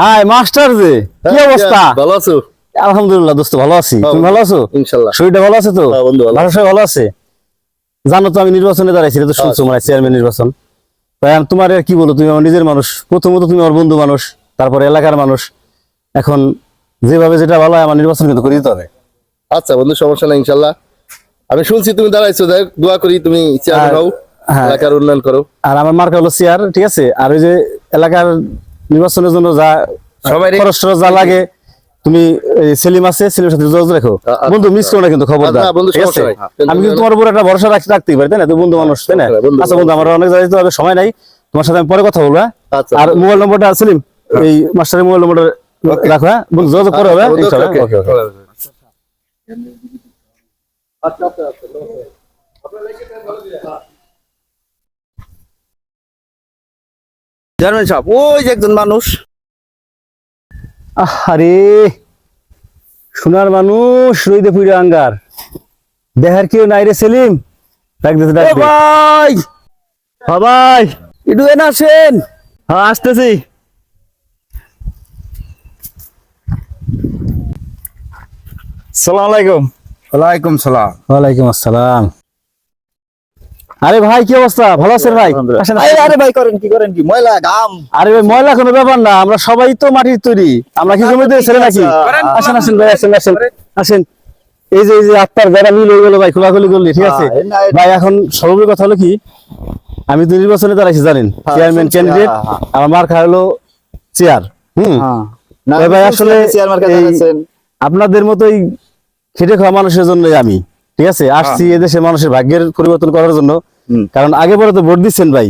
High master জি, কি অবস্থা? ভালো আছো? আলহামদুলিল্লাহ দোস্ত, ভালো আছি। তুমি ভালো আছো? ইনশাআল্লাহ। শরীরটা ভালো আছে তো? হ্যাঁ বন্ধু, ভালো বাসার সবাই ভালো আছে? জানো তো আমি নির্বাচনে দাঁড়াইছি, এটা তো শুনছো মানে চেয়ারম্যান নির্বাচন। তাই আমি তোমার আর কি বলো, তুমি আমার নিজের মানুষ। প্রথমত তুমি আমার বন্ধু মানুষ, তারপরে এলাকার মানুষ। এখন যেভাবে যেটা ভালো হয় আমার নির্বাচন কিন্তু করে দিতে হবে। আচ্ছা বন্ধু, সমস্যা নাই ইনশাআল্লাহ। আমি শুনছি তুমি দাঁড়াইছো, দেখ দোয়া করি তুমি চেয়ারম্যান হও, হ্যাঁ। এলাকার উন্নয়ন করো। আর আমার মার্কা হলো চেয়ার, ঠিক আছে? আর ওই যে এলাকার নির্বাচনের জন্য যা সবাই খরচ টরচ যা লাগে, তুমি সেলিম আছে, সেলিমের সাথে যোগাযোগ রাখো। বন্ধু মিস করো না কিন্তু, খবরদার। না বন্ধু, ঠিক সমস্যা আছে? নাই। আমি কিন্তু তোমার উপর একটা ভরসা রাখতেই পারি, তাই না? তুমি বন্ধু মানুষ, তাই না? আচ্ছা বন্ধু, আমার অনেক জায়গায় যেতে হবে, সময় নাই। তোমার সাথে আমি পরে কথা বলবো, হ্যাঁ? আচ্ছা। আর মোবাইল নম্বরটা সেলিম, এই মাস্টারের মোবাইল নম্বরটা রাখো, হ্যাঁ? বন্ধু যোগাযোগ করো, হ্যাঁ? ইনশাআল্লাহ। ওকে ওকে। আচ্ছা আচ্ছা আচ্ছা। চেয়ারম্যান সাহেব, ওই যে একজন মানুষ। আরে সোনার মানুষ, রইদে পুইরা আঙ্গার, দেহার কেউ নাই রে সেলিম। ডাক দে, ডাক ও দে। ভাই, হ্যাঁ ভাই, একটু এনে আসেন। হ্যাঁ আসতেছি। সালাম আলাইকুম। ওয়ালাইকুম সালাম। ওয়ালাইকুম আসসালাম। আরে ভাই, কি অবস্থা? ভালো আছেন ভাই? আসেন, আসেন। আরে ভাই, করেন কি ময়লা গাম। আরে ভাই, ময়লা কোনো ব্যাপার না, আমরা সবাই তো মাটির তৈরি। আমরা কি জমিতে ছেলে নাকি? আসেন আসেন ভাই, আসেন আসেন আসেন। এই যে আত্মার বেড়া মিল হয়ে গেল ভাই, খোলাখুলি করলি, ঠিক আছে ভাই? এখন সর্বোপরি কথা হলো কি, আমি তো নির্বাচনে দাঁড়াইছি জানেন, চেয়ারম্যান ক্যান্ডিডেট। আমার মার্কা হলো চেয়ার। না ভাই আসলে চেয়ারম্যান কাছে এই আছেন। আপনাদের মতোই খেটে খাওয়া মানুষের জন্যই আমি, ঠিক আছে, আসছি এদেশের মানুষের ভাগ্যের পরিবর্তন করার জন্য। কারণ আগে পরে তো ভোট দিচ্ছেন ভাই,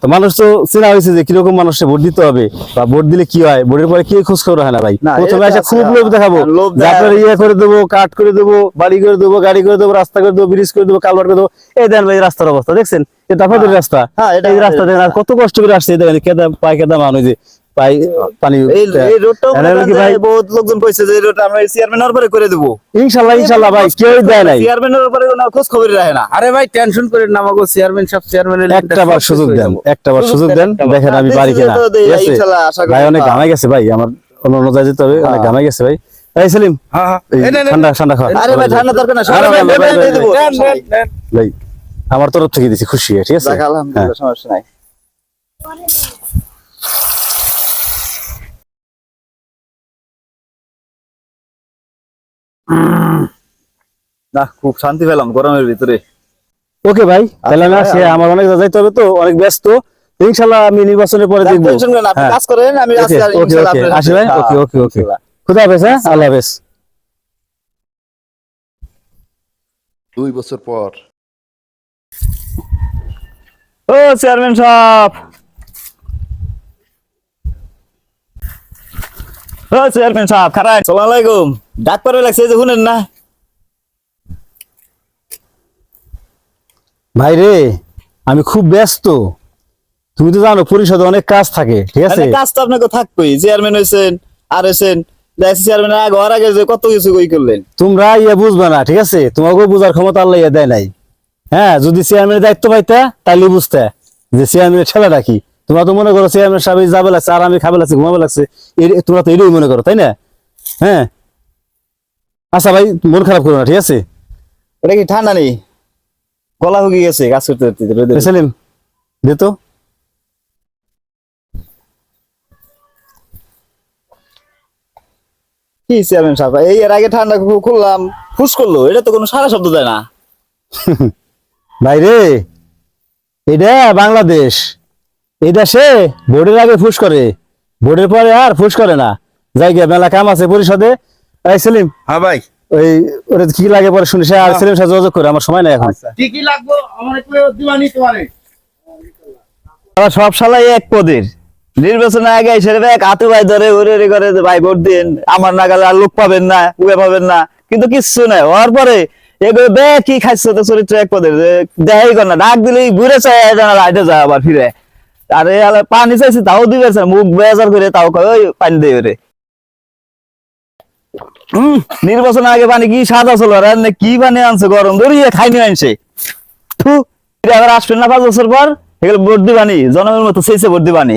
তো মানুষ তো চেনা হয়েছে যে কিরকম মানুষে ভোট দিতে হবে, বা ভোট দিলে কি হয়, ভোটের পরে কি খোঁজ খবর হয় না ভাই। প্রথমে এসে খুব লোভ দেখাবো, যে আপনার ইয়ে করে দেবো, কাট করে দেবো, বাড়ি করে দেবো, গাড়ি করে দেবো, রাস্তা করে দেবো, ব্রিজ করে দেবো, কালভার্ট করে দেবো। এই দেন ভাই রাস্তার অবস্থা দেখছেন, এটা আপনাদের রাস্তা। এই রাস্তা দেখেন, আর কত কষ্ট করে আসছে, দেখেন কেদা পায়, কেদা মানুষ যে পাই পানি। এই রোডটাও ভাই বহুত লোকজন কইছে যে এই রোডটা আমরা চেয়ারম্যানের উপরে করে দেব। ইনশাআল্লাহ ইনশাআল্লাহ ভাই, কেউ দেয় নাই। চেয়ারম্যানের উপরে কোনো খোঁজ খবর রাখে না। আরে ভাই টেনশন করেন না, আমাগো চেয়ারম্যান সব চেয়ারম্যানের একটা বার সুযোগ দেন, একটা বার সুযোগ দেন, দেখেন আমি পারি কিনা। ঠিক আছে ভাই, অনেক ঘামাই গেছে ভাই, আমার অন্য অন্য জায়গায় যেতে হবে, অনেক ঘামাই গেছে ভাই। এই সেলিম, হ্যাঁ হ্যাঁ, এই ঠান্ডা ঠান্ডা খাওয়া। আরে ভাই, ঠান্ডা দরকার না, আরে ভাই, ভাই, ভাই, দেব। ভাই আমার তরফ থেকে দিছি, খুশি হয়ে, ঠিক আছে? দেখ আলহামদুলিল্লাহ, সমস্যা নাই। না, খুব শান্তি পেলাম গরমের ভিতরে। ওকে ভাই, তাহলে আমি আসি, আমার অনেক জায়গায় যাইতে হবে তো, অনেক ব্যস্ত। ইনশাআল্লাহ আমি নির্বাচনের পরে দেখবো। টেনশন করেন না, আপনি হ্যাঁ। কাজ করেন, আমি ওকে আসি। আর ওকে ইনশাআল্লাহ ওকে, আপনার আসি ভাই। ওকে ওকে ওকে, খুদা হাফেজ, হ্যাঁ, আল্লাহ হাফেজ। 2 বছর পর ও চেয়ারম্যান সাহেব, ও চেয়ারম্যান সাহেব, খারাপ। আসসালামু আলাইকুম। ডাক পরে লাগছে যে শুনেন না। ভাই রে, আমি খুব ব্যস্ত, তুমি তো জানো পরিষদে অনেক কাজ থাকে, ঠিক আছে? কাজ তো আপনাকে থাকবেই, চেয়ারম্যান হয়েছেন আর হয়েছেন, চেয়ারম্যান আগে হওয়ার আগে যে কত কিছু কই করলেন। তোমরা ইয়ে বুঝবে না, ঠিক আছে? তোমাকেও বুঝার ক্ষমতা আল্লাহ ইয়ে দেয় নাই। হ্যাঁ, যদি চেয়ারম্যানের দায়িত্ব পাইতা তাইলে বুঝতে যে চেয়ারম্যানের ঠেলাটা কি। তোমরা তো মনে করো চেয়ারম্যান সাহেব যাবে লাগছে, আর আমি খাবে লাগছে, ঘুমাবে লাগছে, তোমরা তো এটাই মনে করো, তাই না? হ্যাঁ, আচ্ছা ভাই, মন খারাপ করো না, ঠিক আছে? এটা কি ঠান্ডা নেই, গলা হুকিয়ে গেছে কাজ করতে করতে। সেলিম দে তো। কি চেয়ারম্যান সাহেব, এই এর আগে ঠান্ডা খুললাম, ফুস করলো, এটা তো কোনো সারা শব্দ দেয় না। ভাই রে, এটা বাংলাদেশ, এই দেশে ভোটের আগে ফুস করে, ভোটের পরে আর ফুস করে না। জায়গা মেলা কাম আছে পরিষদে। এই সেলিম, হ্যাঁ ভাই, ওই ওটা কি লাগে পরে শুনিস, আর সেলিম সাথে যোগাযোগ করে, আমার সময় নাই এখন। ঠিকই লাগবো, আমার একটু দিবানি তোমারে। সব শালাই এক পদের নির্বাচনে আগে এসে এক হাতে ভাই ধরে উড়ে করে ভাই ভোট দিন, আমার নাগালে আর লোক পাবেন না, উয়ে পাবেন না, কিন্তু কিচ্ছু নাই। হওয়ার পরে এগুলো বে কি খাইছে তো চরিত্র এক পদের, দেখাই কর না, ডাক দিলেই ঘুরে চায় জানা লাইটে যায় আবার ফিরে। আরে পানি চাইছে তাও দিবে, মুখ বেজার করে তাও কয় ওই পানি দেবে রে। নির্বাচনের আগে পানি কি সাদা ছিল, আর কি পানি আনছে গরম ধরিয়ে খাইনি আনছে। আবার আসবেন না 5 বছর পর, এগুলো ভোট দিবানি, জনমের মতো সেইসে ভোট দিবানি।